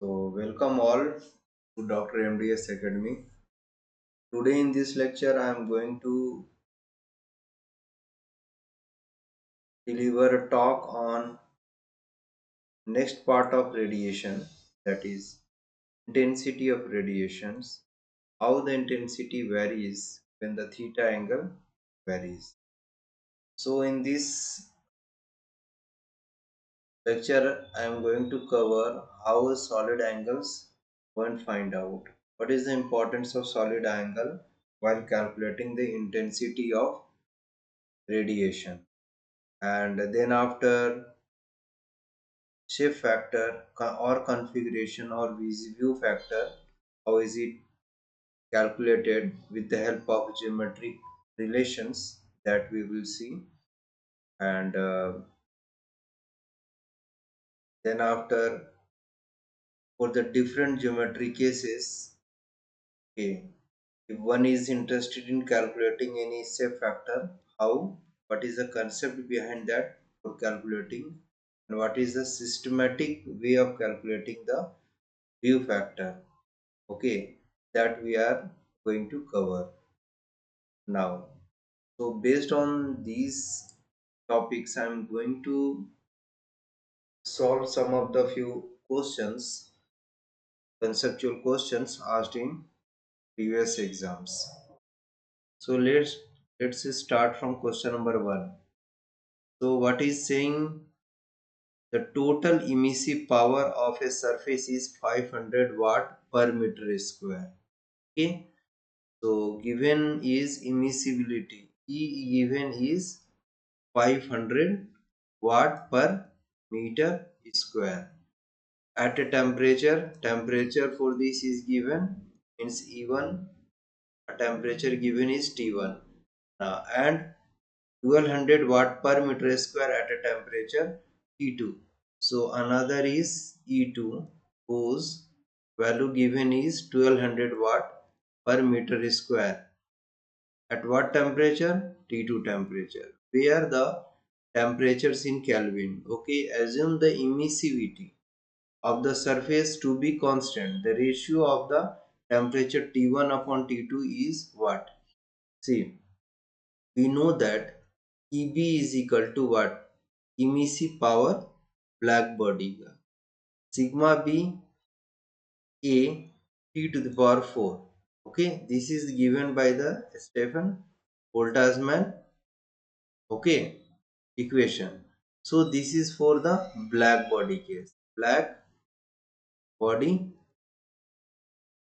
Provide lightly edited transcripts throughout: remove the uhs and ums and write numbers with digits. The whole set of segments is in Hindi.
So, welcome all to Dr. MDS Academy. Today in this lecture, I am going to deliver a talk on next part of radiation, that is intensity of radiations, how the intensity varies when the theta angle varies. So, in this lecture, I am going to cover how solid angles one find out. What is the importance of solid angle while calculating the intensity of radiation? And then after shift factor or configuration or view factor, how is it calculated with the help of geometric relations that we will see. And then after, for the different geometry cases, okay, if one is interested in calculating any shift factor, how, what is the concept behind that for calculating, and what is the systematic way of calculating the view factor, okay, that we are going to cover now. So based on these topics, I'm going to solve some of the few questions, conceptual questions asked in previous exams. So let's start from question number 1. So what is saying, the total emissive power of a surface is 500 watt per meter square. Okay, so given is immiscibility. E given is 500 watt per meter square. At a temperature for this is given, means E1, a temperature given is T1. And 1200 watt per meter square at a temperature T2. So another is E2, whose value given is 1200 watt per meter square. At what temperature? T2 temperature. Where the temperatures in Kelvin. Okay, assume the emissivity of the surface to be constant. The ratio of the temperature T1 upon T2 is what? See, we know that EB is equal to what? Emissive power black body. Sigma B A T to the power 4. Okay, this is given by the Stefan Boltzmann, okay, equation. So this is for the black body case. Body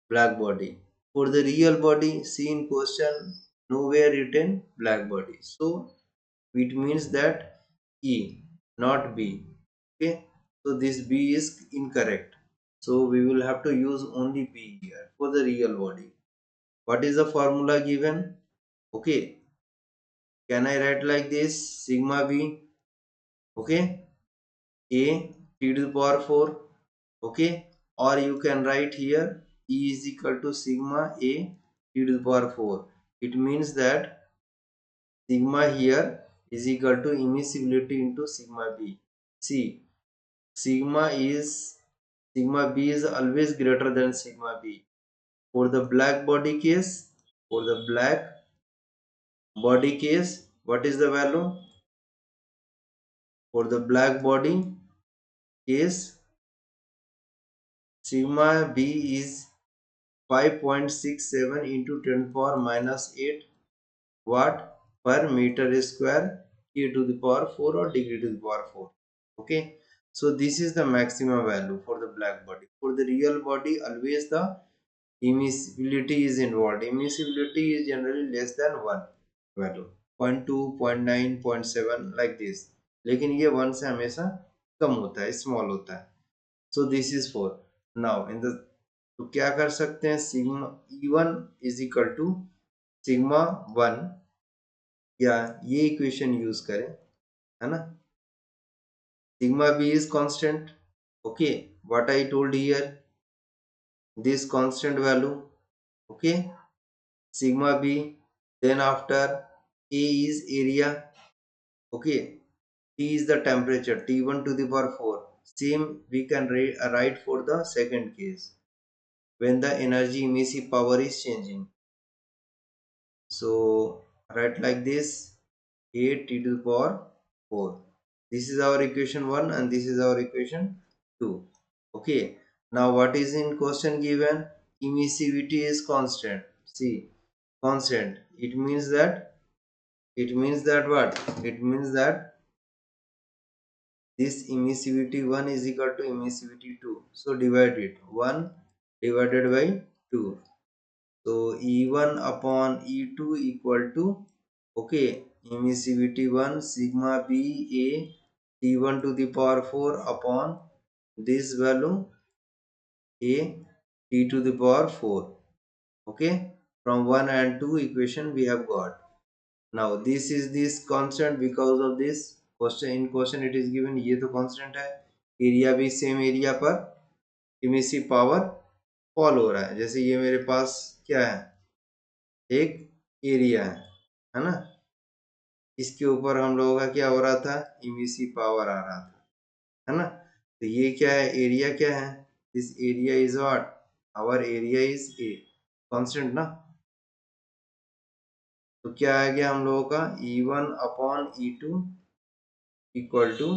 black body. For the real body, see in question, nowhere written black body. So it means that E, not B. Okay, so this B is incorrect. So we will have to use only B here for the real body. What is the formula given? Okay, can I write like this? Sigma B, okay, A T to the power 4, okay, or you can write here E is equal to sigma A T to the power 4. It means that sigma here is equal to immiscibility into sigma B. See, sigma B is always greater than sigma B. For the black body case, for the black body case, what is the value? For the black body case, sigma B is 5.67 into 10 power minus 8 watt per meter square e to the power 4 or degree to the power 4. Okay, so this is the maximum value for the black body. For the real body, always the immiscibility is involved. Immiscibility is generally less than 1 value, 0.2, 0.9, 0.7 like this. लेकिन ये 1 से हमेशा कम होता है, स्मॉल होता है. So this is 4. Now in the, तो क्या कर सकते हैं, sigma E1 is equal to sigma 1, या ये इक्वेशन यूज करें, है ना. Sigma B is constant. Okay, what I told here, this constant value, okay, sigma B. Then after, A is area, okay, T is the temperature, T1 to the power 4. same we can write for the second case when the energy emissive power is changing. So write like this, a t to the power 4. This is our equation 1 and this is our equation 2. Okay. Now what is in question given? Emissivity is constant. See, constant. It means that what? It means that this emissivity 1 is equal to emissivity 2. So divide it. 1 divided by 2. So E1 upon E2 equal to, okay, emissivity 1 sigma B A T1 to the power 4 upon this value A T to the power 4. Okay, from 1 and 2 equation we have got. Now this is this constant because of this question, in question it is given ये तो constant है, एरिया भी सेम एरिया पर इमिसिव पावर फॉल हो रहा है। जैसे ये मेरे पास क्या है, एक एरिया है ना, इसके ऊपर हम लोगों का क्या हो रहा था, इमिसिव पावर आ रहा था, है ना। तो ये क्या है, एरिया क्या है, this area is what, our area is a constant ना। तो क्या आ गया हम लोगों का, E1 upon E2 equal to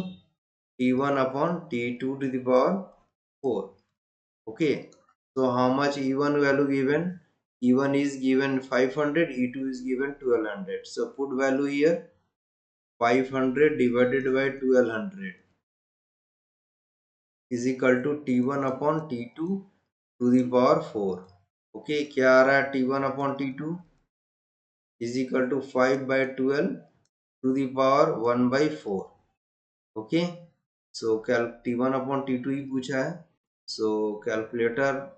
T1 upon T2 to the power 4. Okay. So how much E1 value given? E1 is given 500, E2 is given 1200. So put value here, 500 divided by 1200 is equal to T1 upon T2 to the power 4. Okay, क्या आ रहा है, T1 upon T2 is equal to 5 by 12 to the power 1 by 4. Okay, so T1 upon T2 ही पूछा है. So calculator,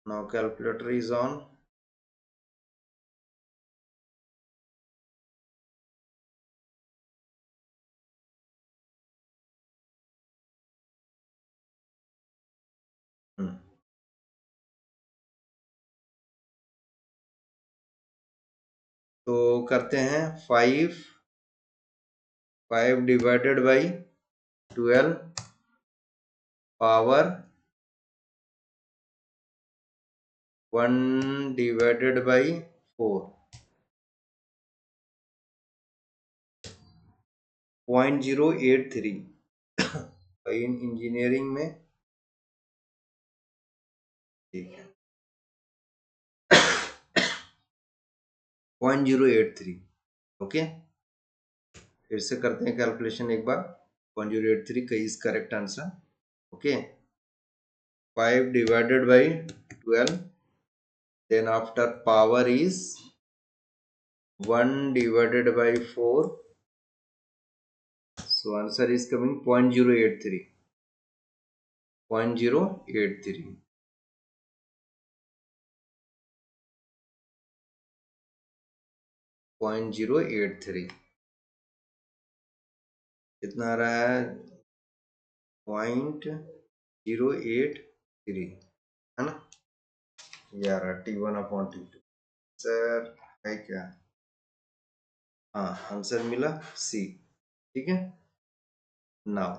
now calculator is on. तो करते हैं 5 divided by 12 power 1 divided by 4, 0.083 in engineering में, ठीक है, 0.083. ओके, फिर से करते हैं कैलकुलेशन एक बार, 0.083 का is correct answer. Okay, 5 divided by 12, then after power is 1 divided by 4, so answer is coming 0.083. 0.083. 0.083 कितना आ रहा है, 0.083 है ना, ये आ रहा है T1 अपॉन T2. सर है क्या, हाँ आंसर मिला सी. ठीक है, नाउ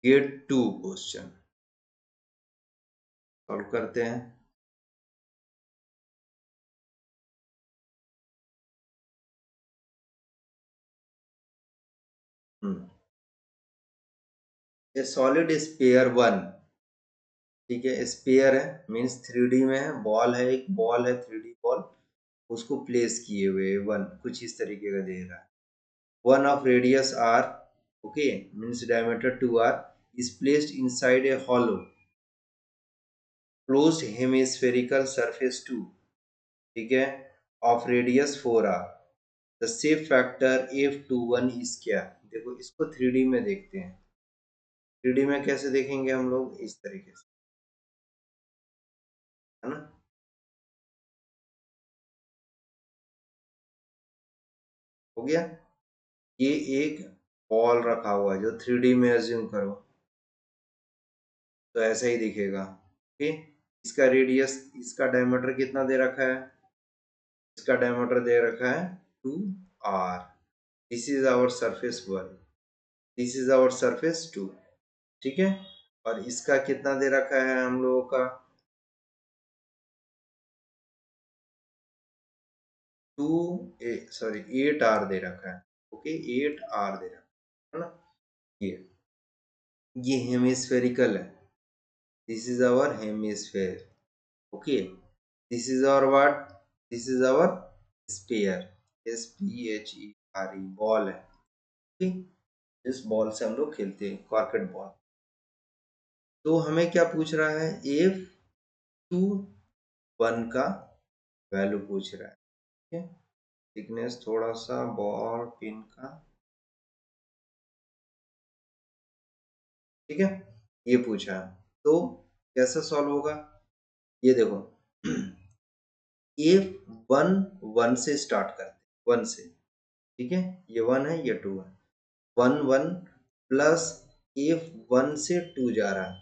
गेट 2 क्वेश्चन सॉल्व करते हैं. ए सॉलिड स्पेयर 1, ठीक है, स्पेयर है मीन्स 3D में है, बॉल है, एक बॉल है 3D बॉल, उसको प्लेस किए हुए 1 कुछ इस तरीके का दे रहा है. 1 of radius r, okay, means diameter 2r is placed inside a hollow closed hemispherical surface 2, ठीक है, of radius 4r. the shape factor f21 is क्या. देखो इसको 3D में देखते हैं, 3D में कैसे देखेंगे हम लोग, इस तरीके से, है ना. हो गया। ये एक बॉल रखा हुआ है जो 3D में एज्यूम करो तो ऐसा ही दिखेगा। ओके, इसका रेडियस, इसका डायमीटर कितना दे रखा है, इसका डायमीटर दे रखा है 2r। This is our surface 1, this is our surface 2। ठीक है, और इसका कितना दे रखा है हम लोगों का, 8r दे रखा है। ओके, 8r दे रखा है ना। ये हेमिस्फेरिकल है, this is our hemisphere. Okay, this is our what, this is our sphere, SPHERE, ball है। ठीक, इस बॉल से हम लोग खेलते हैं, कॉर्केट बॉल। तो हमें क्या पूछ रहा है, F21 का वैल्यू पूछ रहा है। ठीक है, थिकनेस थोड़ा सा बॉल पिन का, ठीक है, ये पूछा है। तो कैसे सॉल्व होगा, ये देखो F11 से स्टार्ट करते, 1 से। ठीक है, ये 1 है, ये 2 है। 1 1 प्लस F1 से 2 जा रहा है,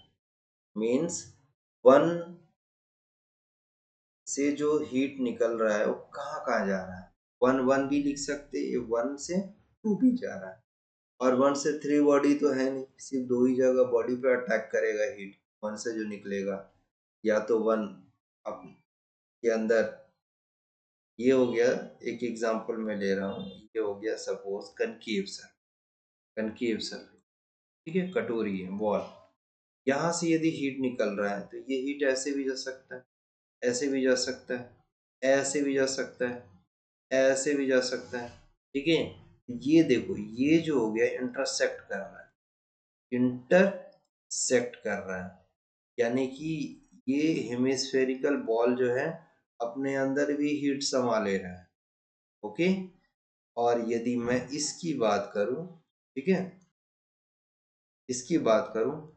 मीन्स 1 से जो हीट निकल रहा है वो कहाँ कहाँ जा रहा है। 1 1 भी लिख सकते हैं, 1 से 2 भी जा रहा है। और 1 से 3 बॉडी तो है नहीं, सिर्फ 2 ही जगह बॉडी पे अटैक करेगा हीट, 1 से जो निकलेगा। या तो 1 अब के अंदर, ये हो गया, एक एग्जांपल मैं ले रहा हूँ, ये हो गया suppose concave sir, concave sir, ठीक है, कटोरी है, बॉल। यहाँ से यदि हीट निकल रहा है तो ये हीट ऐसे भी जा सकता है, ऐसे भी जा सकता है, ऐसे भी जा सकता है, ऐसे भी जा सकता है। ठीक है, ये देखो, ये जो हो गया इंटरसेक्ट कर रहा है, इंटरसेक्ट कर रहा है, यानी कि ये हेमिस्फेरिकल बॉल जो है अपने अंदर भी हीट समा ले रहा है। ओके, और यदि मैं इसकी बात करूं, ठीक है, इसकी बात करूं,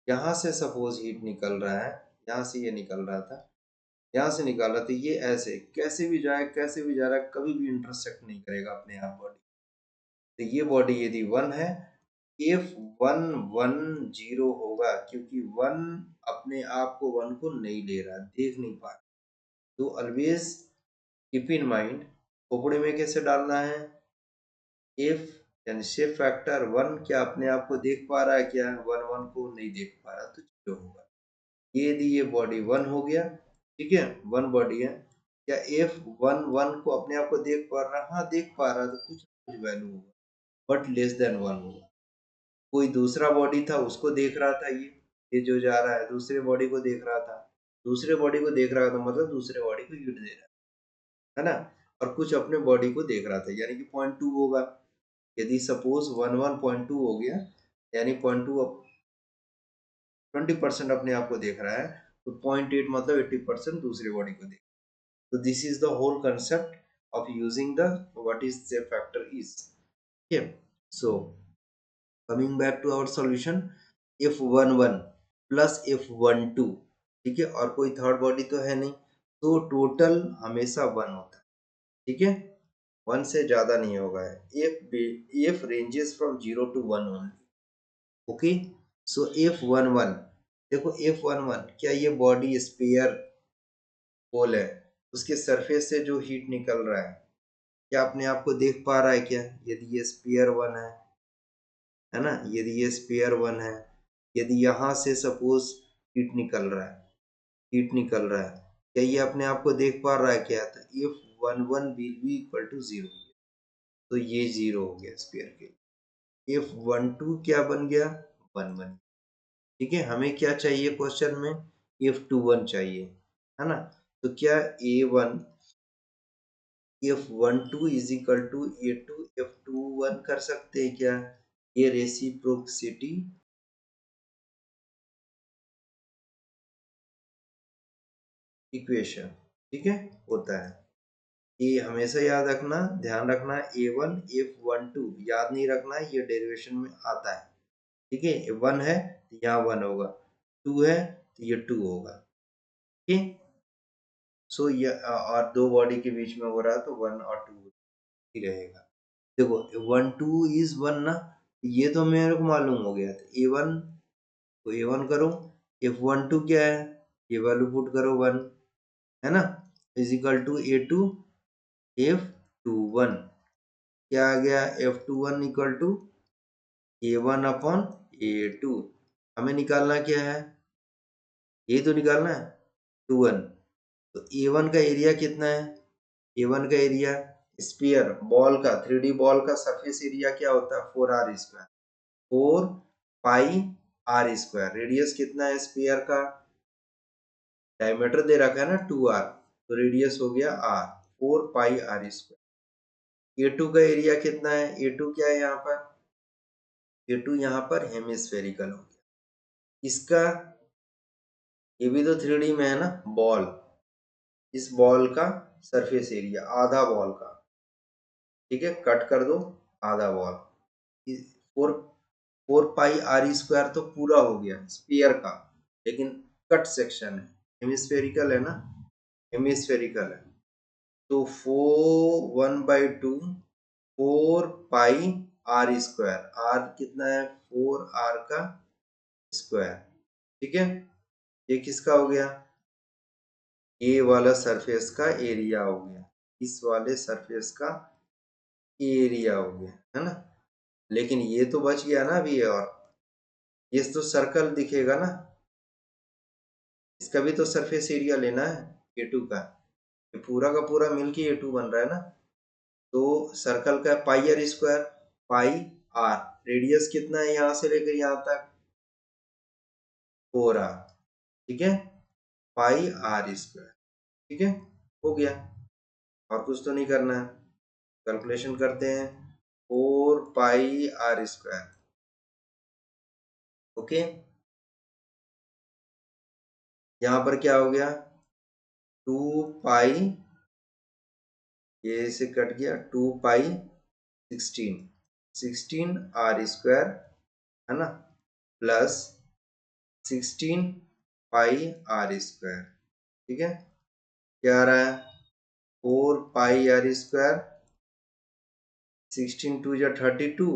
यहाँ से सपोज हीट निकल रहा है, यहाँ से ये निकल रहा था, यहाँ से निकाल रहा था, ये ऐसे कैसे भी जाए, कैसे भी जा रहा है, कभी भी इंटरसेक्ट नहीं करेगा अपने आप बॉडी। तो ये बॉडी यदि 1 है, F110 होगा, क्योंकि 1 अपने आप को 1 को नहीं ले रहा, देख नहीं पा रहा। तो ऑलवेज कीप इन माइंड, खोपड़े में कैसे डालना है, F यानी शेप फैक्टर 1 क्या अपने आप को देख पा रहा है, क्या 1 1 को नहीं देख पा रहा, तो 0 होगा। ये यदि ये बॉडी 1 हो गया, ठीक है, 1 बॉडी है, क्या F11 को अपने आप को देख पा रहा, हाँ देख पा रहा, तो कुछ वैल्यू होगा, बट लेस देन 1 होगा। कोई दूसरा बॉडी था, उसको देख रहा था, ये जो जा रहा है दूसरे बॉडी को देख रहा था, दूसरे बॉडी को देख रहा था, मतलब दूसरे बॉडी को हीट दे रहा है ना। और कुछ अपने बॉडी को देख रहा था, यानी कि 0.2 होगा। यदि सपोज 11.2 हो गया, यानी 0.2 20% अपने आप को देख रहा है, तो 0.8 मतलब 80% दूसरी बॉडी को देख। तो this is the whole concept of using the what is shape factor is. okay, so coming back to our solution, F11 plus F12, ठीक है, और कोई थर्ड बॉडी तो है नहीं, तो टोटल हमेशा 1 होता है। ठीक है, 1 से ज्यादा नहीं होगा। F ranges from 0 to 1 only. Okay, so F11, देखो F11 क्या ये बॉडी स्पेयर पोल है, उसके सरफेस से जो हीट निकल रहा है क्या अपने आप को देख पा रहा है क्या, यदि ये स्पेयर 1 है ना, यदि ये स्पेयर 1 है, यदि यहाँ से सपोज हीट निकल रहा है, हीट निकल रहा है, क्या ये अपने आप को देख पा रहा है क्या, तो F11 will be equal to 0, तो ये 0 हो गया स्पेयर के। F12 क्या बन गया, 1 बन। ठीक है, हमें क्या चाहिए क्वेश्चन में, F21 चाहिए, है ना। तो क्या A1 F12 is equal to A2 F21 कर सकते हैं क्या, ये रेसिप्रोसिटी इक्वेशन, ठीक है, होता है। ये हमेशा याद रखना, ध्यान रखना, A1 F12 याद नहीं रखना, ये डेरिवेशन में आता है। ठीक है, 1 है तो यहाँ 1 होगा, 2 है तो ये 2 होगा। ठीक है, सो ये और दो बॉडी के बीच में हो रहा है तो 1 और 2 ही रहेगा। देखो 1 2 is 1 ना, ये तो मेरे को मालूम हो गया था A1, तो A1 करो, F12 क्या है, ये वैल्यू पुट करो 1, है ना, इजिकल टू A2 F21, क्या आ गया, F21 equal to A1 upon A2। हमें निकालना क्या है, ये तो निकालना है 21। तो A1 का एरिया कितना है, A1 का एरिया स्पीयर बॉल का, 3D बॉल का सरफेस एरिया क्या होता है, 4r², 4 पाई r²। रेडियस कितना है स्पीयर का, डायमीटर दे रखा है ना 2r, तो रेडियस हो गया r, 4 पाई r²। A2 का एरिया कितना है, A2 क्या है यहाँ पर, A2 यहाँ पर हेमिस्फेरिकल हो गया इसका, ये भी तो 3D में है ना बॉल, इस बॉल का सरफेस एरिया आधा बॉल का, ठीक है, कट कर दो आधा बॉल, 4 4 पाई r² तो पूरा हो गया स्पीयर का, लेकिन कट सेक्शन है, हेमिस्फेरिकल है ना, हेमिस्फेरिकल है, तो 1/2 4 पाई r², r कितना है 4r का स्क्वायर, ठीक है, ये किसका हो गया, ये वाला सरफेस का एरिया हो गया, इस वाले सरफेस का एरिया हो गया, है ना। लेकिन ये तो बच गया ना अभी, और ये तो सर्कल दिखेगा ना, इसका भी तो सरफेस एरिया लेना है A2 का, ये पूरा का पूरा मिलके A2 बन रहा है ना, तो सर्कल का पाई r², पाई r, रेडियस कितना है यहाँ से लेकर यहाँ तक 4r, ठीक है, पाई r², ठीक है, हो गया, और कुछ तो नहीं करना है, कैलकुलेशन करते हैं, 4 पाई r², ओके, यहाँ पर क्या हो गया 2 पाई, ये से कट गया 2 पाई 16, 16r², है ना, प्लस 16 पाई r², ठीक है, क्या आ रहा है 4 पाई r², 16 2 = 32,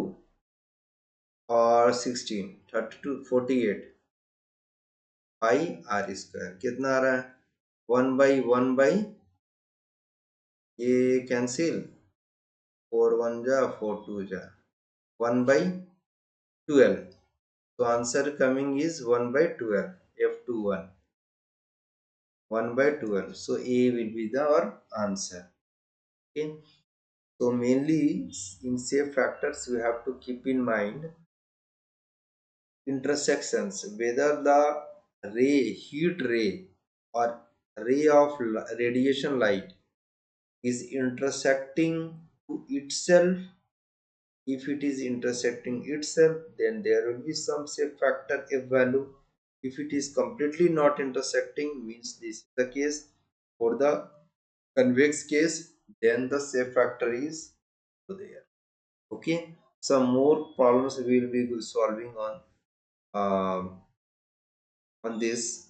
और 16 32 48, पाई r², कितना आ रहा है 1/1, ये कैंसिल, 4 1 जा 4 2 जा 1/12, so answer coming is 1/12, F21, 1/12, so A will be the our answer, okay. So mainly in safe factors we have to keep in mind intersections, whether the heat ray or ray of radiation light is intersecting to itself. If it is intersecting itself, then there will be some safe factor F value. If it is completely not intersecting, means this is the case. For the convex case, then the safe factor is there. Okay. Some more problems we will be solving on this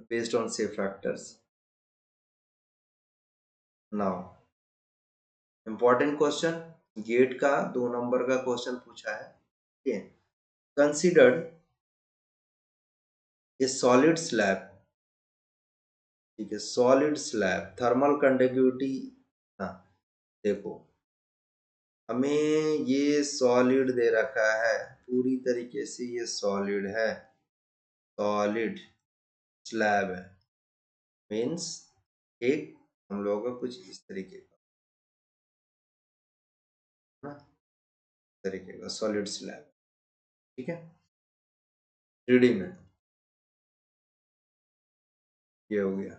based on safe factors. Now, important question. GATE का 2 नंबर का क्वेश्चन पूछा है, ठीक है, कंसिडर्ड ए सॉलिड स्लैब, ठीक है, सॉलिड स्लैब थर्मल कंडक्टिविटी, हाँ देखो हमें ये सॉलिड दे रखा है, पूरी तरीके से ये सॉलिड है, सॉलिड स्लैब है, मीन्स एक हम लोगों का कुछ इस तरीके का ना, इस तरीके का सॉलिड स्लैब, ठीक है, 3D में ये हो गया,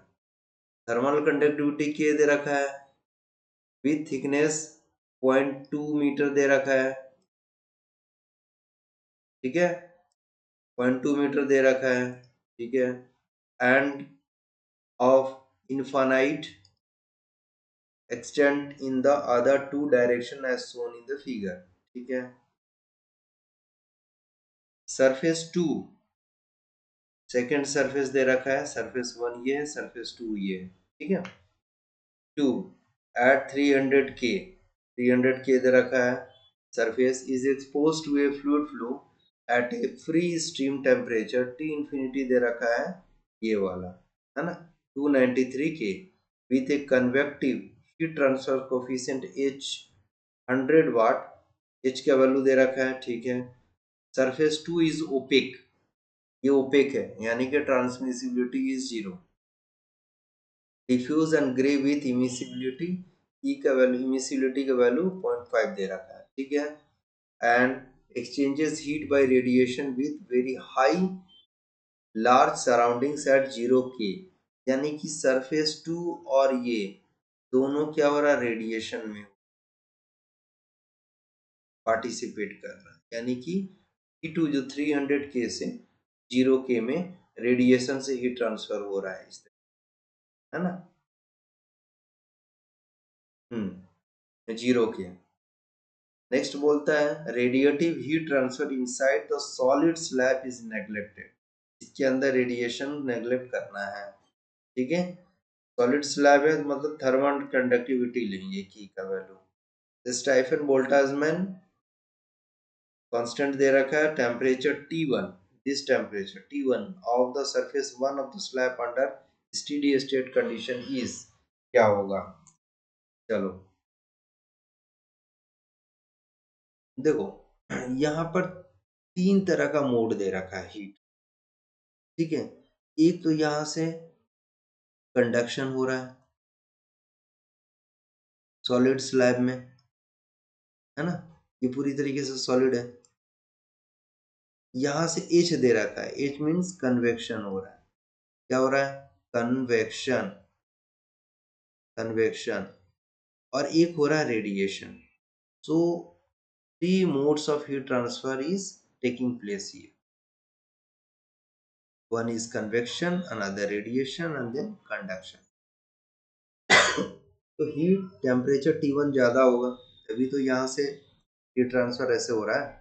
थर्मल कंडक्टिविटी के दे रखा है, विथ थिकनेस 0.2 मीटर दे रखा है, ठीक है, 0.2 मीटर दे रखा है, ठीक है, end of infinite extent in the other two direction as shown in the figure, ठीक है, सरफेस 2, सेकेंड सरफेस दे रखा है, सरफेस 1 ये है, सरफेस 2 ये है, ठीक है, 2 at 300 K, 300 के दे रखा है। Surface is expose to a fluid flow at a free stream temperature T infinity दे रखा है ये वाला, है ना, 293 के with a convective heat transfer coefficient H 100 watt. H का वैल्यू दे रखा है, ठीक है। सरफेस 2 इज ओपेक, ये ओपेक है यानी कि transmissibility is 0। Diffuse and grey with emissivity, E का वैल्यू, इमिसिबिलिटी का वैल्यू 0.5 दे रखा है, ठीक है। And exchanges heat by radiation with very high large surroundings at 0 K, यानी कि सरफेस 2 और ये दोनों क्या हो रहा है, रेडिएशन में पार्टिसिपेट कर रहा है, यानी कि T2 जो 300 के से 0 के में रेडिएशन से हीट ट्रांसफर हो रहा है इस तरह, है ना। 0 के। नेक्स्ट बोलता है radiative heat transfer inside the solid slab is neglected, इसके अंदर रेडिएशन नेग्लेक्ट करना है, ठीक है। सॉलिड स्लैब है मतलब थर्मल कंडक्टिविटी लेंगे की का वैल्यू। स्टाइफन बोल्टाजमैन कांस्टेंट दे रखा है, temperature T1, this temperature T1 of the surface 1 of the slab under steady state condition is, क्या होगा, चलो देखो यहाँ पर 3 तरह का मोड दे रखा है हीट, ठीक है। एक तो यहाँ से कंडक्शन हो रहा है सॉलिड स्लैब में, है ना, ये पूरी तरीके से सॉलिड है। यहाँ से H दे रखा है, H मीन्स कन्वेक्शन हो रहा है, क्या हो रहा है, कन्वेक्शन, कन्वेक्शन। और एक हो रहा है radiation. So 3 modes of heat transfer is taking place here. One is convection, another radiation and then conduction. तो हीट टेम्परेचर T1 ज्यादा होगा तभी तो यहाँ से हीट ट्रांसफर ऐसे हो रहा है,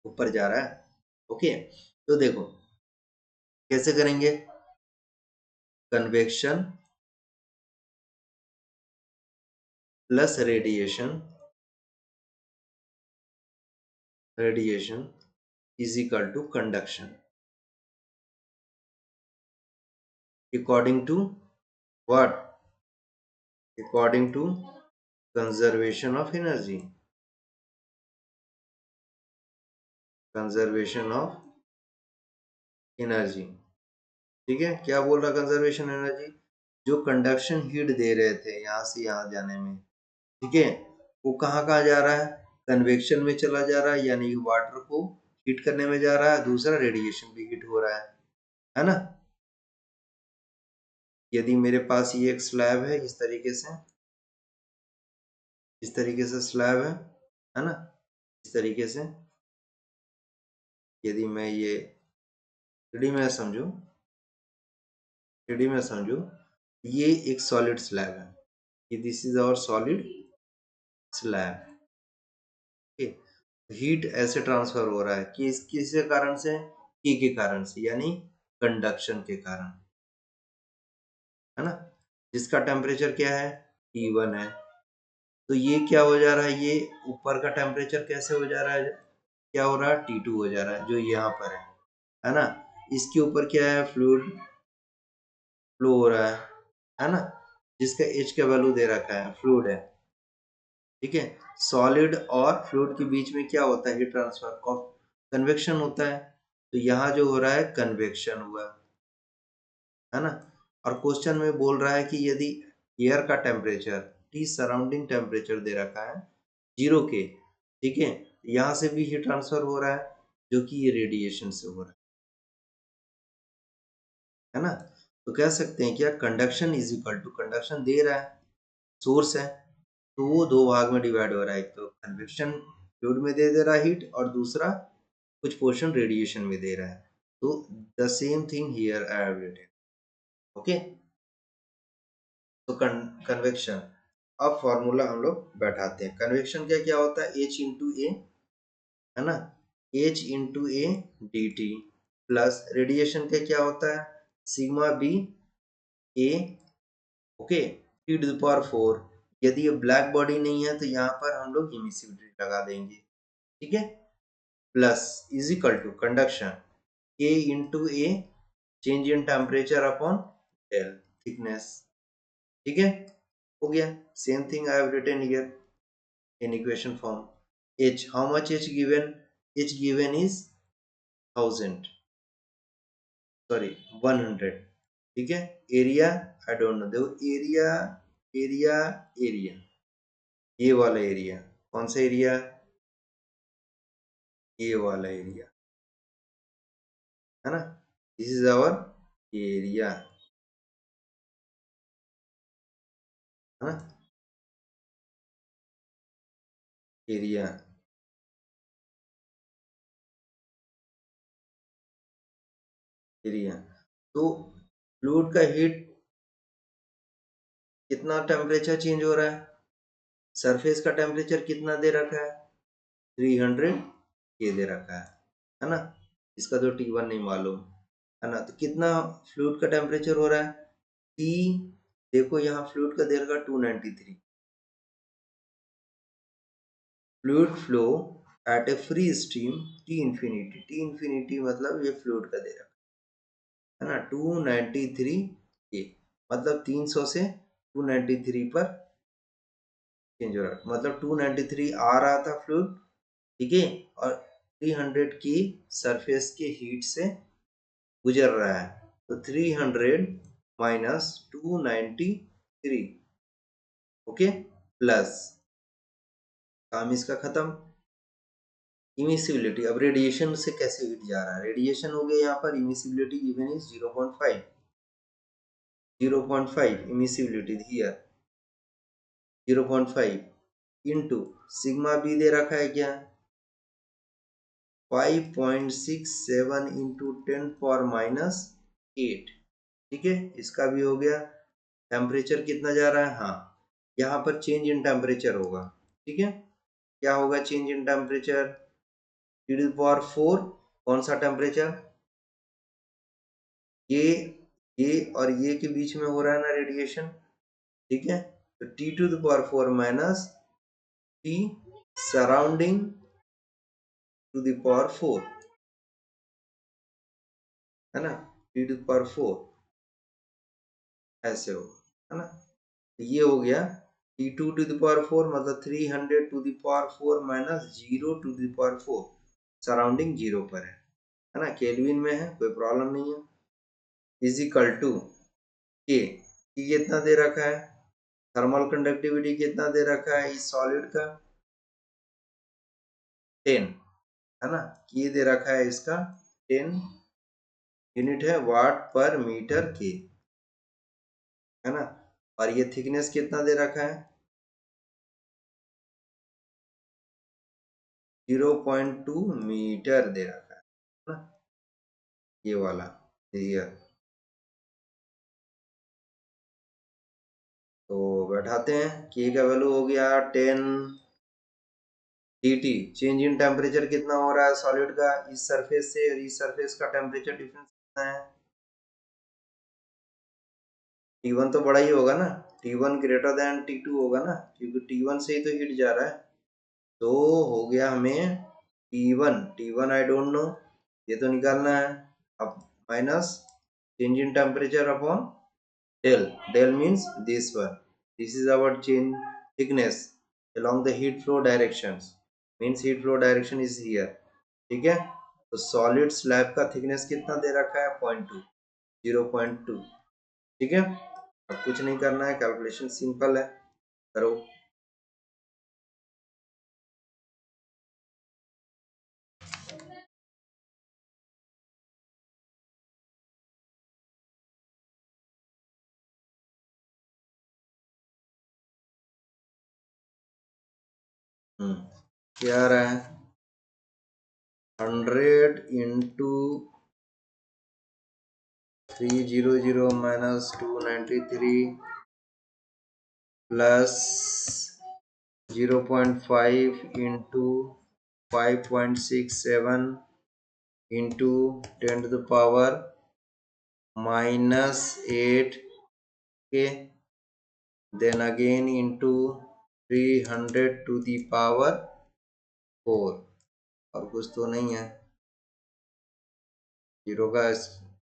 ऊपर जा रहा है। ओके, तो देखो कैसे करेंगे, convection plus radiation, radiation is equal to conduction according to what, according to conservation of energy, conservation of energy, ठीक है। क्या बोल रहा कंजर्वेशन एनर्जी, जो कंडक्शन हीट दे रहे थे यहाँ से यहाँ जाने में, ठीक है, वो कहाँ कहाँ जा रहा है, कन्वेक्शन में चला जा रहा है, यानी वाटर को हीट करने में जा रहा है, दूसरा रेडिएशन भी हीट हो रहा है ना। यदि मेरे पास ये एक स्लैब है इस तरीके से, इस तरीके से स्लैब है ना, इस तरीके से, यदि मैं ये 3D में समझू, 3D में समझू, ये एक सॉलिड स्लैब है, ये this is our solid slab, heat ऐसे ट्रांसफर हो रहा है कि किसके कारण से, की के कारण से, यानी कंडक्शन के कारण, है ना, जिसका टेम्परेचर क्या है, T1 है। तो ये क्या हो जा रहा है, ये ऊपर का टेम्परेचर कैसे हो जा रहा है, क्या हो रहा है, T2 हो जा रहा है, जो यहाँ पर है ना। इसके ऊपर क्या है, फ्लूइड फ्लो हो रहा है ना, जिसका H का वैल्यू दे रखा है, फ्लूइड है, ठीक है। सॉलिड और फ्लूइड के बीच में क्या होता है, हीट ट्रांसफर, कन्वेक्शन होता है। तो यहाँ जो हो रहा है कन्वेक्शन हुआ, है ना। और क्वेश्चन में बोल रहा है कि यदि एयर का टेम्परेचर T सराउंडिंग टेम्परेचर दे रखा है 0 के, ठीक है, यहाँ से भी हीट ट्रांसफर हो रहा है जो कि ये रेडिएशन से हो रहा है ना। तो कह सकते हैं क्या, conduction is equal to, conduction दे रहा है, सोर्स है, तो वो दो भाग में डिवाइड हो रहा है, एक तो कन्वेक्शन फ्लूइड में दे रहा है हीट, और दूसरा कुछ पोर्शन रेडिएशन में दे रहा है। तो the same thing here I have written, okay. तो कन्वेक्शन, अब फॉर्मूला हम लोग बैठाते हैं। कन्वेक्शन क्या क्या होता है, H इंटू ए, है ना, H into A D T, plus radiation का क्या होता है, sigma B A, okay, T to the power 4 यदि ये ब्लैक बॉडी नहीं है तो यहाँ पर हम लोग इमिसिविटी लगा देंगे, ठीक है। Plus is equal to conduction K into A change in temperature upon del thickness, ठीक है, हो गया। Same thing I have written here in equation form. H, how much H given? H given is 1000, sorry 100, ठीक है। एरिया आई डोंट नो, देखो एरिया एरिया एरिया, ये वाला एरिया कौन सा एरिया? ये वाला एरिया है ना, दिस इज आवर एरिया, है ना, एरिया। एरिया तो फ्लूइड का हीट कितना टेम्परेचर चेंज हो रहा है, सरफेस का टेम्परेचर कितना दे रखा है, 300 ये दे रखा है ना, इसका तो T1 नहीं मालूम, है ना। तो कितना फ्लूइड का टेम्परेचर हो रहा है, T, देखो यहाँ फ्लूइड का दे रखा 293, fluid flow at a free steam T infinity, T infinity मतलब ये फ्लूइड का दे रखा है ना, 293 ये, मतलब 300 से 293 पर चेंज हो रहा है, मतलब 293 आ रहा था फ्लूइड, ठीक है, और 300 की सरफेस के हीट से गुजर रहा है, तो 300 माइनस 293, ओके, प्लस काम इसका खत्म। इमिसिबिलिटी, अब रेडिएशन से कैसे हीट जा रहा है, रेडिएशन हो गया यहाँ पर, emissivity given is 0.5, 0.5 emissivity here, 0.5 into sigma B दे रखा है क्या, 5.67 इंटू 10⁻⁸, ठीक है, इसका भी हो गया। टेम्परेचर कितना जा रहा है, हाँ यहाँ पर चेंज इन टेम्परेचर होगा, ठीक है, क्या होगा चेंज इन टेम्परेचर, T⁴ कौन सा टेम्परेचर, ये और ये के बीच में हो रहा है ना रेडिएशन, ठीक है, तो T⁴ minus T surrounding T⁴ है ना, T⁴ ऐसे हो, है ना, तो ये हो गया T2⁴ मतलब 300⁴ माइनस 0⁴ सराउंडिंग 0 पर है ना, केल्विन में है, कोई प्रॉब्लम नहीं है, इज इक्वल टू के, कितना दे रखा है, थर्मल कंडक्टिविटी कितना दे रखा है इस सॉलिड का, 10, है ना, ये दे रखा है इसका 10 यूनिट है वाट पर मीटर के, है ना, और ये थिकनेस कितना दे रखा है, 0.2 मीटर दे रखा है ना, ये वाला ये, तो बैठाते हैं, के का वैल्यू हो गया 10 dt, चेंज इन टेम्परेचर कितना हो रहा है सॉलिड का इस सरफेस से और इस सरफेस का टेम्परेचर डिफरेंस कितना है, T1 तो बड़ा ही होगा ना, T1 ग्रेटर देन T2 होगा ना, क्योंकि T1 से ही तो हीट जा रहा है, तो हो गया हमें T1 आई डोंट नो, ये तो निकालना है, अब minus change in temperature upon del, del means this one, this is our change thickness along the heat flow directions, means heat flow direction is here, ठीक है, तो सॉलिड स्लैब का थिकनेस कितना दे रखा है 0.2, 0.2, ठीक है, अब कुछ नहीं करना है, कैलकुलेशन सिंपल है, करो। क्या आ रहा है, 100 into 300 minus 293 plus 0.5 into 5.67 into 10⁻⁻8 के then again into 300 to the power 4, और कुछ तो नहीं है, जीरो का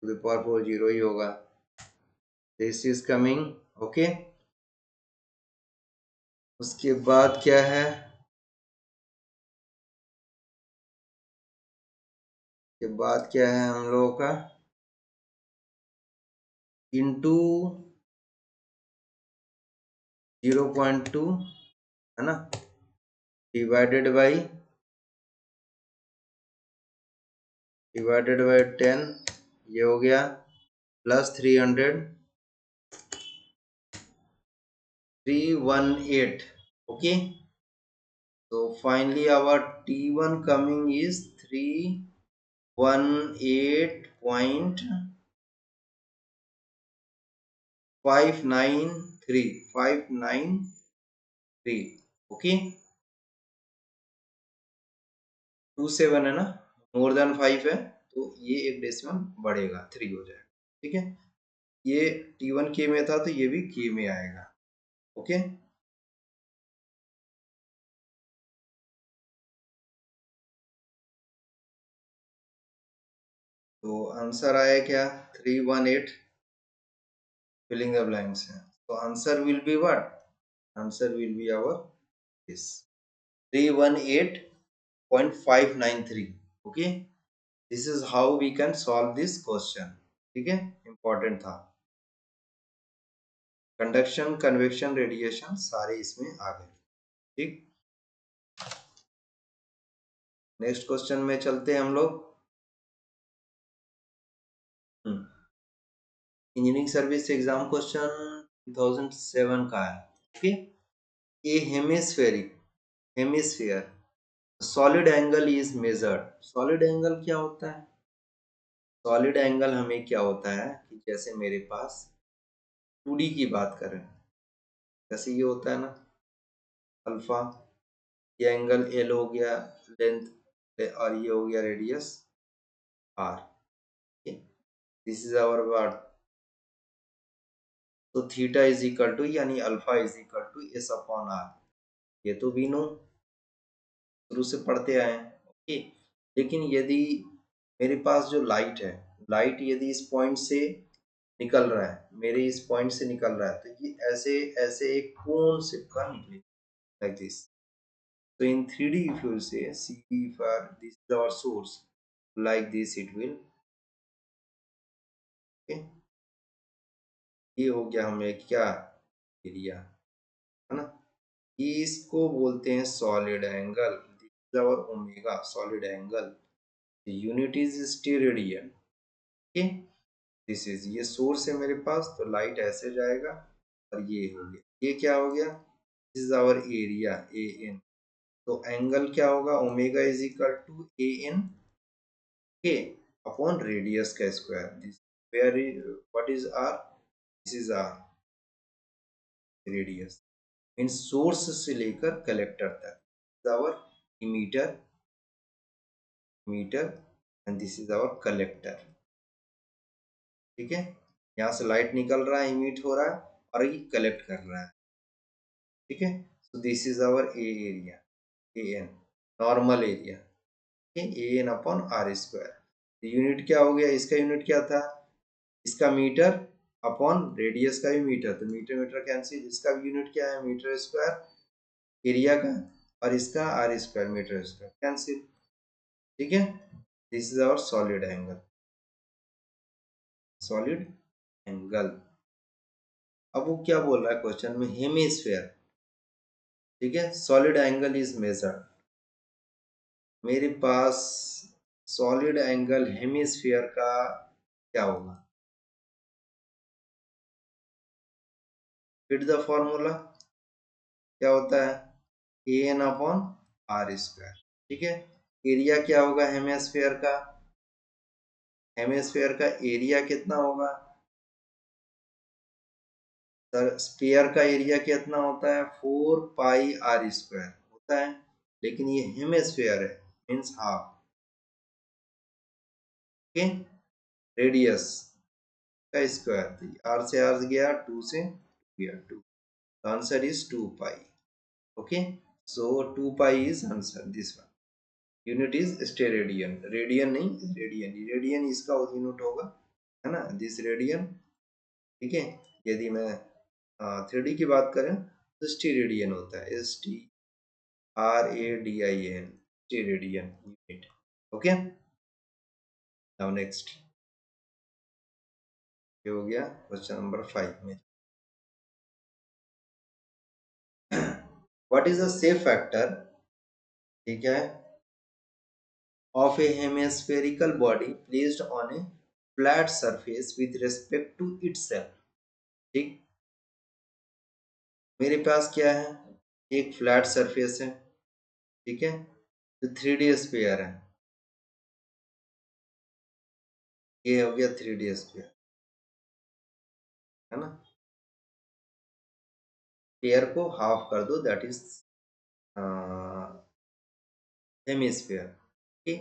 टू द पावर 4 जीरो ही होगा. This is coming. ओके, उसके बाद क्या है, के बाद क्या है हम लोगों का, इंटू 0.2 है ना, डिवाइडेड बाई 10, ये हो गया, plus 300, 318. Okay, so finally our T1 coming is 318.593. Okay, 27 है ना, मोर देन 5 है, तो ये एक डेसिमल बढ़ेगा, 3 हो जाएगा. ठीक है, ये T1 के में था तो ये भी के में आएगा. ओके, तो आंसर आया क्या, 318. फिलिंग द ब्लैंक्स है, तो answer will be what, answer will be our this 318.593. Okay, this is how we can solve this question. ठीक है, इंपॉर्टेंट था. कंडक्शन, कन्वेक्शन, रेडिएशन सारे इसमें आ गए. ठीक, नेक्स्ट क्वेश्चन में चलते हैं हम लोग. इंजीनियरिंग सर्विस एग्जाम क्वेश्चन 2007 का है. Okay, A hemisphere solid angle is measured. Solid angle क्या होता है, सॉलिड एंगल हमें क्या होता है कि जैसे मेरे पास 2D की बात करें, जैसे ये होता है ना अल्फा, ये एंगल एल हो गया लेंथ, और ये हो गया radius R. This is our word. तो थीटा इज इक्वल टू, यानी alpha is equal to S upon R. ये तो भी नो, शुरू से पढ़ते आए हैं. ओके, लेकिन यदि मेरे पास जो लाइट है, लाइट यदि इस पॉइंट से निकल रहा है, मेरे इस पॉइंट से निकल रहा है, तो ये ऐसे ऐसे एक कोन शेप का निकले, like this. So in 3D, if you say, see for this is our source, like this it will. Okay, ये हो गया हमें क्या, एरिया, है ना. इसको बोलते हैं solid angle. This is our omega, solid angle. Unit is steradian. Okay, this is, ये सोर्स है मेरे पास, तो लाइट ऐसे जाएगा, और ये हो गया, ये क्या हो गया, this is our area A N. तो एंगल क्या होगा, omega is equal to A N के अपॉन रेडियस का square. This where is, what is R, this is R radius. Mean source से लेकर कलेक्टर तक our emitter, meter, and this is our collector. ठीक है, यहाँ से लाइट निकल रहा है, इमिट हो रहा है, और ये कलेक्ट कर रहा है. ठीक है, so this is our A area, A N, normal area. A N upon R square. Unit क्या हो गया, इसका यूनिट क्या था, इसका मीटर अपॉन रेडियस का भी मीटर, तो मीटर मीटर कैंसिल, इसका भी यूनिट क्या है, मीटर स्क्वायर एरिया का, और इसका R square meter square cancel. ठीक है, this is our solid angle, solid angle. अब वो क्या बोल रहा है क्वेश्चन में, हेमिस्फेयर. ठीक है, सॉलिड एंगल इज मेजर्ड. मेरे पास सॉलिड एंगल हेमिस्फीयर का क्या होगा, फिट द फॉर्मूला क्या होता है, ए एन अपॉन आर स्क्वायर. ठीक है, एरिया क्या होगा हेमिस्फीयर का, हेमिस्फीयर का एरिया कितना होगा, सर स्फीयर का एरिया कितना होता है, 4 पाई आर स्क्वायर होता है, लेकिन ये हेमिस्फीयर है, मीन्स हाफ. ओके, रेडियस का स्क्वायर, आर से आर गया, 2 से गया 2. Answer is 2 pi. Okay, so 2 pi is answer, this one. Unit is steradian, radian नहीं रेडियन, रेडियन इसका यूनिट होगा, है ना, दिस रेडियन। ठीक है, यदि मैं 3D की बात करें तो स्टेरेडियन होता है, STRADIAN, steradian unit. Okay, now next ये हो गया क्वेश्चन नंबर 5 में। What is the shape factor, ठीक है, of a hemispherical body placed on a flat surface with respect to itself। ठीक, मेरे पास क्या है, एक फ्लैट सरफेस है, ठीक है, तो 3D स्फीयर है, ये हो गया 3D स्फीयर, है ना, स्फीयर को हाफ कर दो, दैट इज हेमिस्फीयर। ठीक,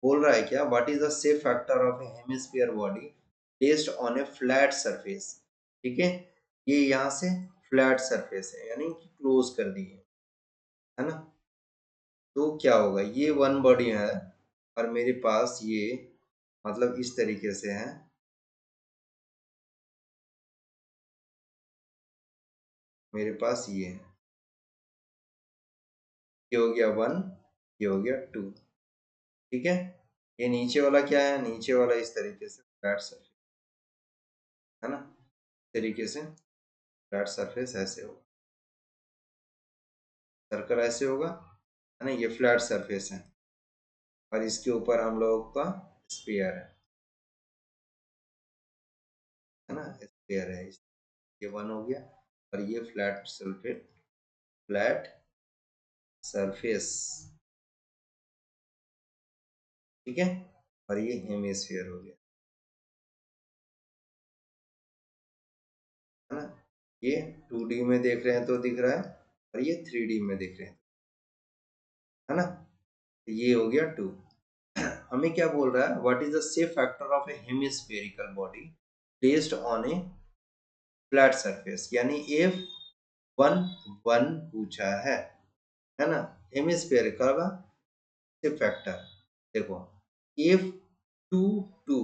बोल रहा है क्या, what is the shape factor of A hemisphere body placed on A flat surface. ठीक है, ये यहाँ से फ्लैट सरफेस है, यानी कि क्लोज कर दी है ना, तो क्या होगा, ये वन बॉडी है और मेरे पास ये मतलब इस तरीके से है, मेरे पास ये है, ये हो गया 1, ये हो गया 2। ठीक है, ये नीचे वाला क्या है, नीचे वाला इस तरीके से फ्लैट सरफेस, है ना, इस तरीके से फ्लैट सरफेस ऐसे होगा, सर्कल ऐसे होगा, है ना, ये फ्लैट सरफेस है और इसके ऊपर हम लोगों का स्फीयर है ना, स्फीयर है, ये 1 हो गया और ये फ्लैट सरफेस, फ्लैट सरफेस, ठीक है, और ये हेमिस्फीयर हो गया, है ना, ये 2D में देख रहे हैं तो दिख रहा है और ये 3D में देख रहे हैं, है ना, तो ये हो गया 2। हमें क्या बोल रहा है, what is the shape factor of A hemispherical body placed on A flat surface, यानी F11 पूछा है ना, हेमिस्फेरिकल का शेप फैक्टर देखो, F22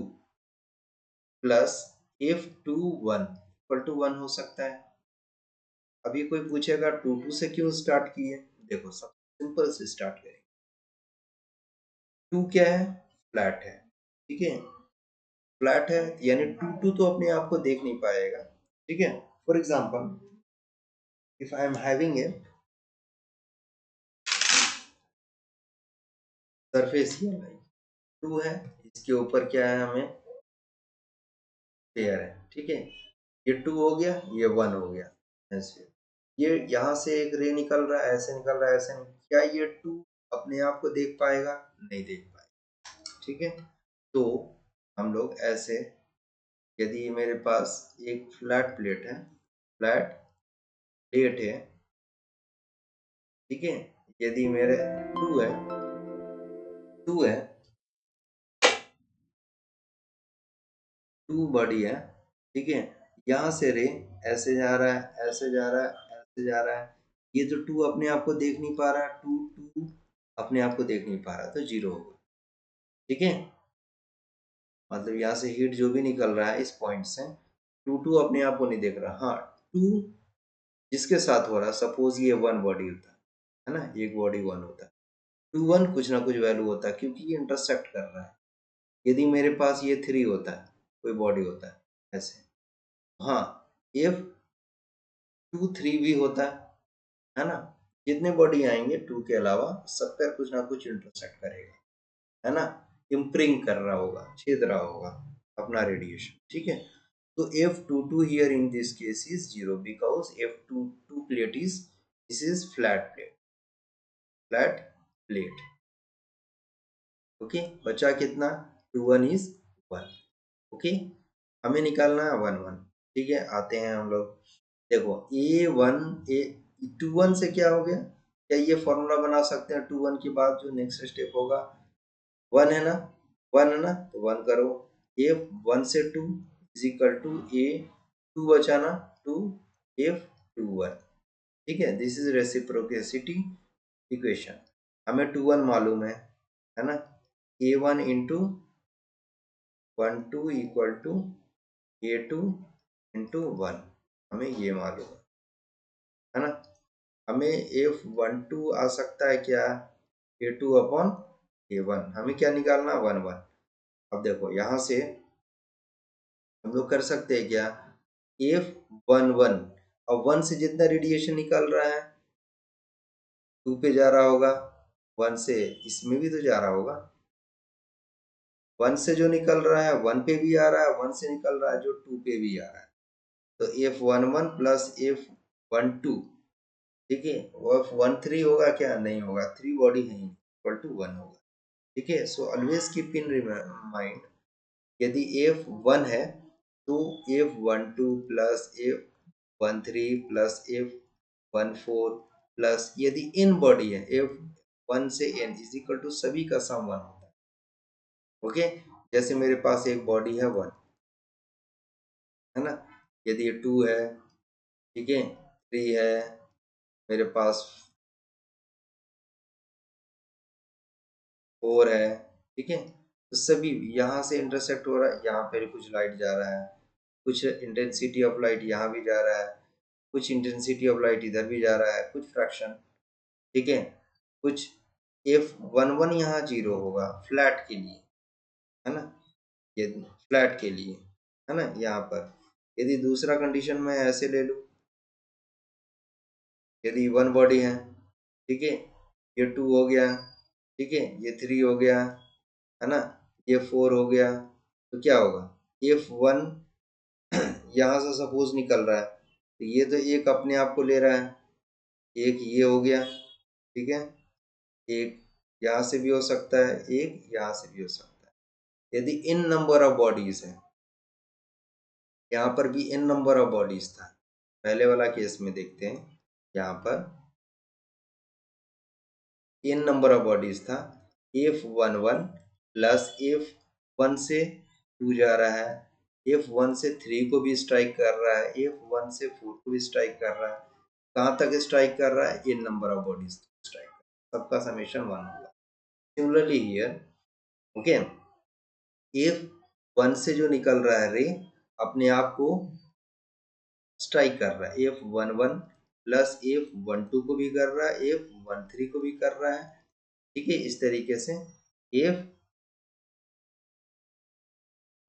plus F21 equal to 1 हो सकता है। अभी कोई पूछेगा 22 से क्यों स्टार्ट किए, देखो सब सिंपल से स्टार्ट करें, 2 क्या है, फ्लैट है, ठीक है, फ्लैट है यानी 2 तो अपने आप को देख नहीं पाएगा, ठीक है, for example if I am having a surface here, 2 है, इसके ऊपर क्या है, हमें पेयर है, ठीक है, ये 2 हो गया, ये 1 हो गया, ऐसे ये यहाँ से एक रे निकल रहा है, ऐसे निकल रहा है, ऐसे नहीं, क्या ये 2 अपने आप को देख पाएगा, नहीं देख पाएगा, ठीक है, तो हम लोग ऐसे, यदि मेरे पास एक फ्लैट प्लेट है, फ्लैट प्लेट है, ठीक है, यदि मेरे 2 है, 2 है, 2 बॉडी है, ठीक है, यहाँ से रे ऐसे जा रहा है, ऐसे जा रहा है, ऐसे जा रहा है, ये तो 2 अपने आप को देख नहीं पा रहा, 2 अपने आप को देख नहीं पा रहा, तो 0 होगा, ठीक है, मतलब यहाँ से हीट जो भी निकल रहा है इस पॉइंट से, 2 अपने आप को नहीं देख रहा, हाँ 2 जिसके साथ हो रहा है, सपोज ये 1 बॉडी होता है ना, एक बॉडी 1 होता है, 2 1 कुछ ना कुछ वैल्यू होता है क्योंकि ये इंटरसेक्ट कर रहा है, यदि मेरे पास ये 3 होता है, कोई बॉडी होता है ऐसे, हाँ F23 भी होता है ना, जितने बॉडी आएंगे 2 के अलावा सब पर कुछ ना कुछ इंटरसेक्ट करेगा, है ना, इम्प्रिंग कर रहा होगा, छेद रहा होगा अपना रेडिएशन, ठीक है, तो F22 here in this case is 0 because F22 plate is, this is flat plate, flat plate, okay, बचा कितना, 21 is 1, ओके, हमें निकालना है 1 1, ठीक है, आते हैं हम लोग, देखो A1 ए 21 से क्या हो गया, क्या ये फॉर्मूला बना सकते हैं, 21 के बाद जो नेक्स्ट स्टेप होगा 1 है ना, 1 है ना, तो 1 करो, F1 से 2 इज इक्वल टू A 2 बचाना 2 F21, ठीक है, दिस इज रेसिप्रोकेसिटी इक्वेशन। हमें 2 1 मालूम है ना, A1 into 1 2 equal to A2 into 1, हमें ये मालूम है ना। हमें F12 आ सकता है क्या, A2 अपॉन A1, हमें क्या निकालना, 1 1। अब देखो यहाँ से हम लोग कर सकते हैं क्या, F11, और 1 से जितना रेडिएशन निकल रहा है 2 पे जा रहा होगा, 1 से इसमें भी तो जा रहा होगा, 1 से जो निकल रहा है 1 पे भी आ रहा है, 1 से निकल रहा है जो 2 पे भी आ रहा है। तो F11 प्लस F12, ठीक है, वो F13 होगा क्या, नहीं होगा, 3 बॉडी है इक्वल टू 1 होगा। ठीक है, so always keep in mind, यदि F1 है तो F12 plus F13 plus F14 plus, यदि n बॉडी है F1 से n इज इक्वल टू सभी का सम 1 होता है। ओके, जैसे मेरे पास एक बॉडी है 1, है ना, यदि ये 2 है, ठीक है, 3 है, मेरे पास 4 है, ठीक है, तो सभी यहाँ से इंटरसेक्ट हो रहा है, यहाँ पर कुछ लाइट जा रहा है, कुछ इंटेंसिटी ऑफ लाइट यहाँ भी जा रहा है, कुछ इंटेंसिटी ऑफ लाइट इधर भी जा रहा है, कुछ फ्रैक्शन, ठीक है, कुछ F11 यहाँ 0 होगा फ्लैट के लिए, है ना, ये फ्लैट के लिए, है ना, यहाँ पर यदि दूसरा कंडीशन मैं ऐसे ले लूँ, यदि 1 बॉडी ठीक है, ये 2 हो गया, ठीक है, ये 3 हो गया, है ना, ये 4 हो गया, तो क्या होगा, F1 यहाँ से सपोज निकल रहा है, तो ये तो एक अपने आप को ले रहा है, एक ये हो गया, ठीक है, एक यहाँ से भी हो सकता है, एक यहाँ से भी हो सकता है, यदि इन नंबर ऑफ बॉडीज है, यहाँ पर भी इन नंबर ऑफ बॉडीज था, पहले वाला केस में देखते हैं, यहाँ पर इन नंबर ऑफ बॉडीज था, F11 प्लस F1 से 2 जा रहा है, F1 से 3 को भी स्ट्राइक कर रहा है, F1 से 4 को भी स्ट्राइक कर रहा है, कहाँ तक स्ट्राइक कर रहा है, इन नंबर ऑफ बॉडीज स्ट्राइक, सबका समेशन 1 होगा। सिमिलरली हियर, ओके, F1 से जो निकल रहा है रे अपने आप को स्ट्राइक कर रहा है, F11 प्लस F12 को भी कर रहा है, F13 को भी कर रहा है, ठीक है, इस तरीके से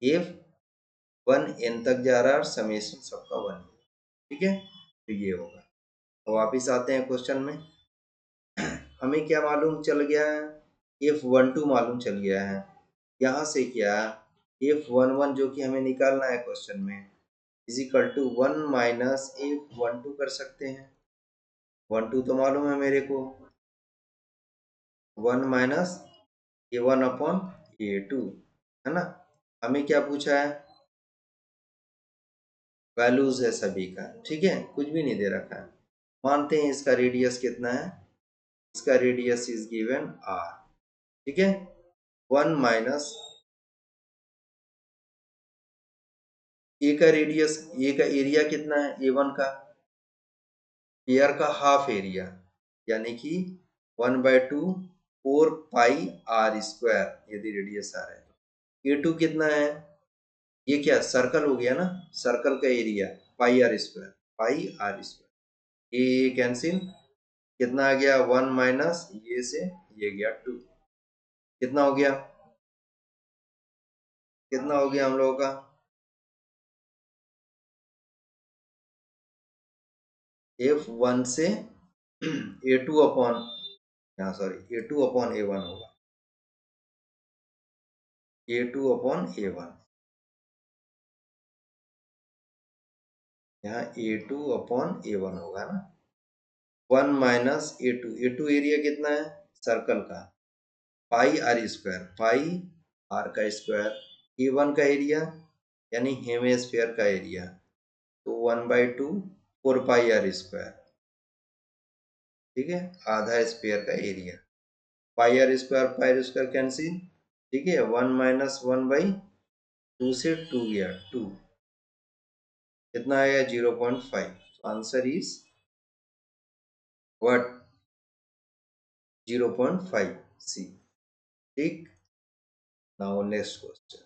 F1n तक जा रहा है और समेशन सबका 1, ठीक है, तो ये होगा। तो वापिस आते हैं क्वेश्चन में, हमें क्या मालूम चल गया है, F12 मालूम चल गया है, यहाँ से क्या F11 जो कि हमें निकालना है क्वेश्चन में is equal to 1 minus F12 कर सकते हैं, 1 2 तो मालूम है मेरे को, 1 माइनस A1 अपॉन A2, है ना, हमें क्या पूछा है, वैल्यूज है सभी का, ठीक है, कुछ भी नहीं दे रखा है, मानते हैं इसका रेडियस कितना है, इसका रेडियस इज गिवन R, ठीक है, 1 माइनस ए का रेडियस, ए का एरिया कितना है, A1 का, एयर का हाफ एरिया, यानी कि 1/2 4 पाई R स्क्वायर, यदि रेडियस आ रहा है तो A2 कितना है, ये क्या सर्कल हो गया ना, सर्कल का area pi R square, pi R square, ये कैंसिल, कितना आ गया 1 माइनस ये से ये गया 2, कितना हो गया, कितना हो गया हम लोगों का, F1 से A2 अपॉन, यहाँ सॉरी A2 अपॉन A1 होगा, A2 अपॉन A1, यहाँ A2 अपॉन A1 होगा ना, 1 माइनस A2, A2 एरिया कितना है सर्कल का, पाई आर स्क्वायर, पाई आर का स्क्वायर, A1 का एरिया यानी हेमिस्फीयर का एरिया, तो 1/2 4 पाई आर स्क्वायर, ठीक है, आधा स्क्वायर का area, pi R square cancel, ठीक है, 1 माइनस 1/2 से 2 गया 2, कितना आया 0.5, आंसर इज व्हाट 0.5 सी। ठीक, now next question.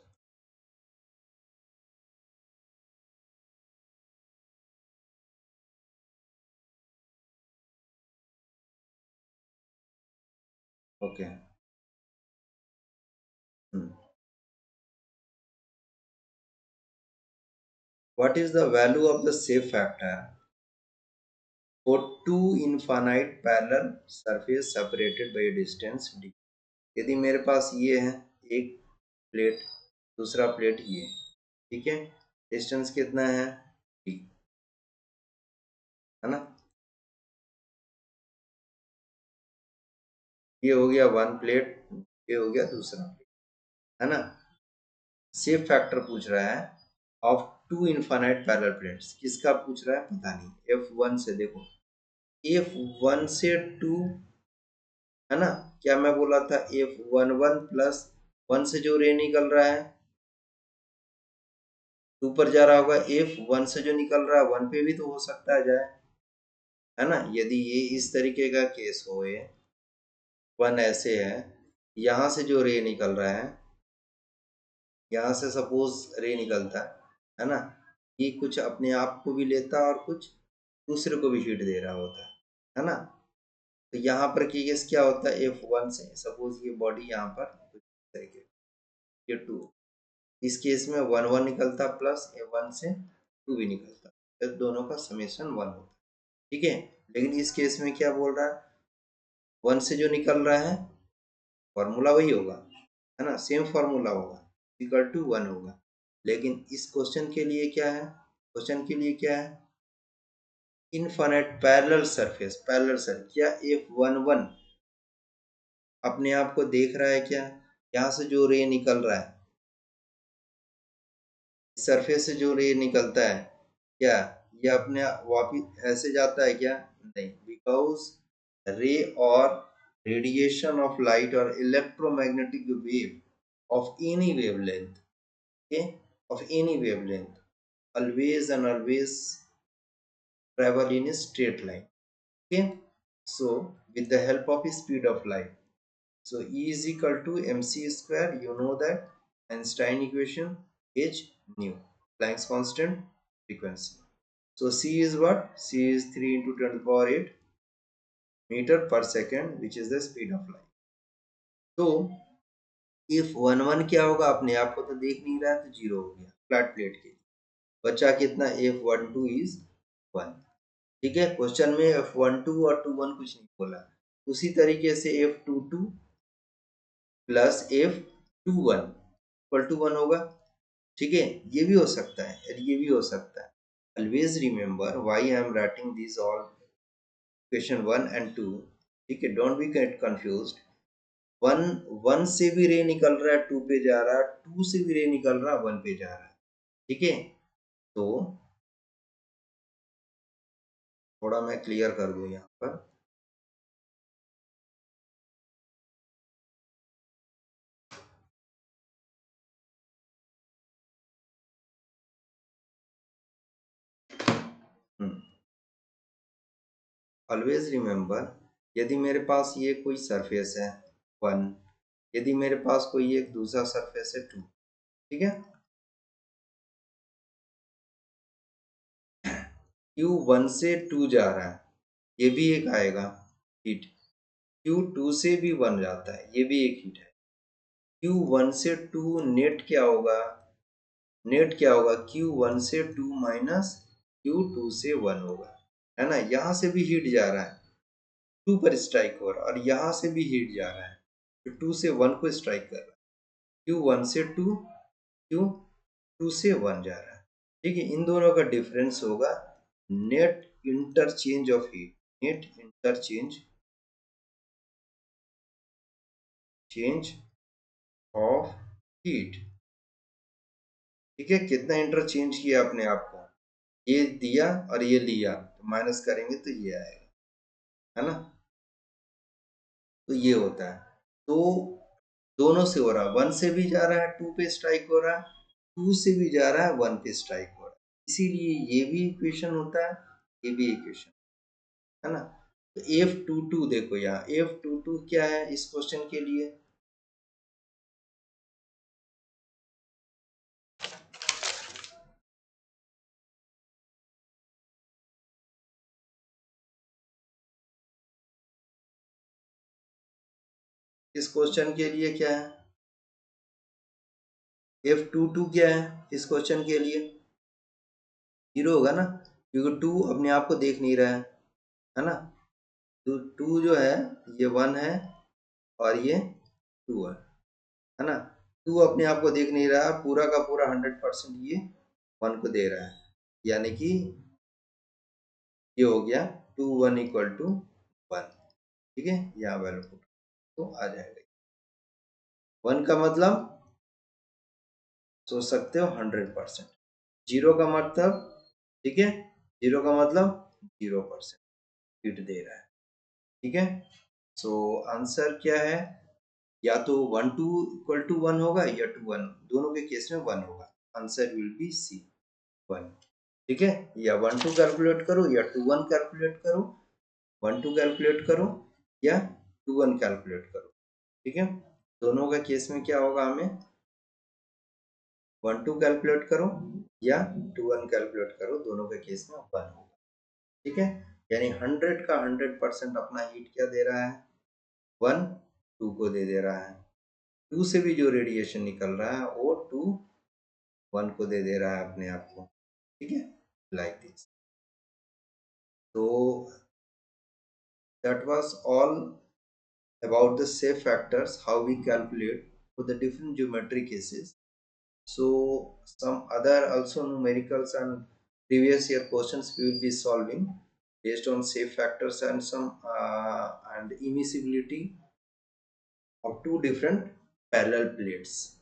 Okay, what is the value of the shape factor for two infinite parallel surface separated by a distance d? यदि मेरे पास ये है एक प्लेट, दूसरा प्लेट ये, ठीक है, डिस्टेंस कितना है d, है ना। ये हो गया वन प्लेट, ये हो गया दूसरा प्लेट, है ना। शेप फैक्टर पूछ रहा है of two infinite parallel plates, किसका पूछ रहा है पता नहीं। F1 से देखो, F1 से टू, है ना। क्या मैं बोला था, F11 प्लस 1 से जो रे निकल रहा है टू पर जा रहा होगा, F1 से जो निकल रहा है 1 पे भी तो हो सकता है जाए, है ना। यदि ये इस तरीके का केस हो, ये 1 ऐसे है, यहाँ से जो रे निकल रहा है, यहाँ से सपोज रे निकलता है ना, ये कुछ अपने आप को भी लेता है और कुछ दूसरे को भी हीट दे रहा होता है ना। तो यहाँ पर केस क्या होता है, F1 से सपोज ये बॉडी यहाँ पर कुछ इस तरीके, ये 2, इस केस में 1 1 निकलता प्लस F1 से 2 भी निकलता, तो दोनों का समेशन 1 होता, ठीक है। लेकिन इस केस में क्या बोल रहा है, 1 से जो निकल रहा है फॉर्मूला वही होगा, है ना, सेम फॉर्मूला होगा, इक्वल टू 1 होगा। लेकिन इस क्वेश्चन के लिए क्या है, क्वेश्चन के लिए क्या है, infinite parallel surface, parallel sir क्या F11 अपने आप को देख रहा है क्या, यहाँ से जो रे निकल रहा है, सरफेस से जो रे निकलता है, क्या ये अपने वापिस ऐसे जाता है क्या, नहीं, बिकॉज रे और रेडिएशन ऑफ लाइट और electromagnetic wave of any wavelength, okay, of any wavelength always and always travel in a straight line, okay. So with the help of speed of light, so E is equal to mc square, you know that Einstein equation, h nu, Planck's constant, frequency. So c is what, c is 3 into 10 to the power 8 meter per second, which is the speed of light. तो if 1 1 क्या होगा, अपने आप को तो देख नहीं रहा है तो जीरो हो गया फ्लैट प्लेट के लिए, बचा कितना, F12 is 1, ठीक है। क्वेश्चन में F12 और 21 कुछ नहीं बोला, उसी तरीके से F22 plus F21 equal to 1 होगा, ठीक है। ये भी हो सकता है और ये भी हो सकता है। Always remember why I am writing this all question 1 and 2, ठीक है, डोंट बी गेट कंफ्यूज्ड। 1 1 से भी रे निकल रहा है 2 पे जा रहा है, 2 से भी रे निकल रहा है 1 पे जा रहा है, ठीक है। तो थोड़ा मैं क्लियर कर दूं यहाँ पर, ऑलवेज रिमेंबर, यदि मेरे पास ये कोई सरफेस है 1, यदि मेरे पास कोई एक दूसरा सरफेस है 2, ठीक है, Q1 से 2 जा रहा है, ये भी एक आएगा हीट, Q2 से भी 1 जाता है, ये भी एक हीट है। Q1 से 2 नेट क्या होगा, नेट क्या होगा, Q1 से 2 माइनस Q2 से 1 होगा, है ना। यहाँ से भी हीट जा रहा है 2 पर स्ट्राइक हो रहा है, और यहाँ से भी हीट जा रहा है तो 2 से 1 को स्ट्राइक कर रहा है, Q1 से 2, Q2 से 1 जा रहा है, ठीक है। इन दोनों का डिफरेंस होगा net interchange of heat, net interchange change of heat, ठीक है। कितना इंटरचेंज किया अपने आप को, ये दिया और ये लिया, तो माइनस करेंगे तो ये आएगा, है ना। तो ये होता है, तो दोनों से हो रहा है, 1 से भी जा रहा है 2 पे स्ट्राइक हो रहा है, 2 से भी जा रहा है 1 पे स्ट्राइक हो रहा है, इसीलिए ये भी इक्वेशन होता है, ये भी इक्वेशन, है ना। तो F22 देखो यहाँ F22 क्या है इस क्वेश्चन के लिए? इस क्वेश्चन के लिए क्या है? F22 क्या है इस क्वेश्चन के लिए? जीरो होगा ना, क्योंकि टू अपने आप को देख नहीं रहा है ना। तो टू जो है ये वन है और ये टू है ना। टू अपने आप को देख नहीं रहा, पूरा का पूरा 100% ये वन को दे रहा है, यानी कि ये हो गया two one equal to one. ठीक है, यहाँ वैल्यू पुट तो आ जाएगा। वन का मतलब सोच सकते हो 100%। जीरो का मतलब, ठीक है, जीरो का मतलब 0% हिट दे रहा है। ठीक है, सो आंसर क्या है? या तो one two equal to one होगा या टू वन, दोनों के केस में वन होगा। Answer will be C, one. ठीक है, या वन टू कैलकुलेट करो या टू वन कैलकुलेट करो, वन टू कैलकुलेट करो या टू वन कैलकुलेट करो। ठीक है, दोनों का केस में क्या होगा, हमें वन टू कैलकुलेट करो या टू वन कैलकुलेट करो, दोनों के केस में वन होगा। ठीक है, यानी 100 का 100% अपना हीट क्या दे रहा है? वन टू को दे रहा है। टू से भी जो रेडिएशन निकल रहा है वो टू वन को दे रहा है अपने आप को। ठीक है, लाइक दिस। तो that was all about the safe factors, how we calculate for the different geometry cases. So some other also numericals and previous year questions we will be solving based on safe factors and some and immiscibility of two different parallel plates.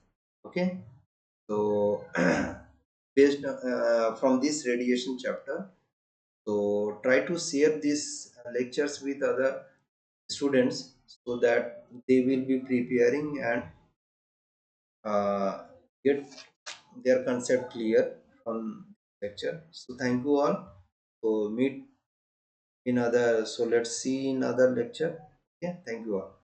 Okay, so based from this radiation chapter, so try to share these lectures with other students so that they will be preparing and get their concept clear from lecture. So thank you all. So meet in other. So let's see in other lecture. Okay, thank you all.